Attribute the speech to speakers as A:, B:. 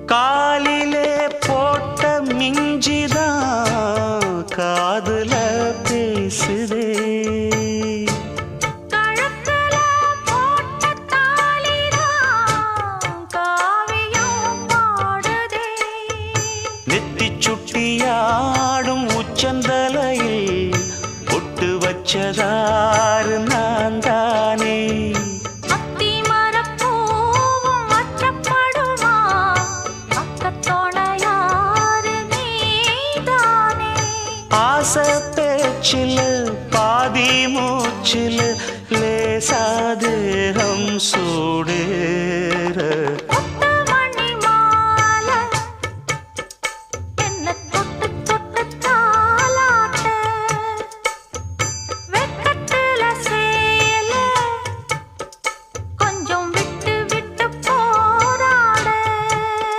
A: காலிலே போட்ட மிஞ்சிதான் காதுல பேசுதே.
B: கழுத்துல போட்ட தாலிதான் காவியம் பாடுதே.
A: நெத்தி சுட்டியாடும் உச்சந்தலையில் பொட்டு வச்சதாறு நான் தானே. ஆசை பேச்சில் பாதி மூச்சில் லேசாதேகம் சூடேற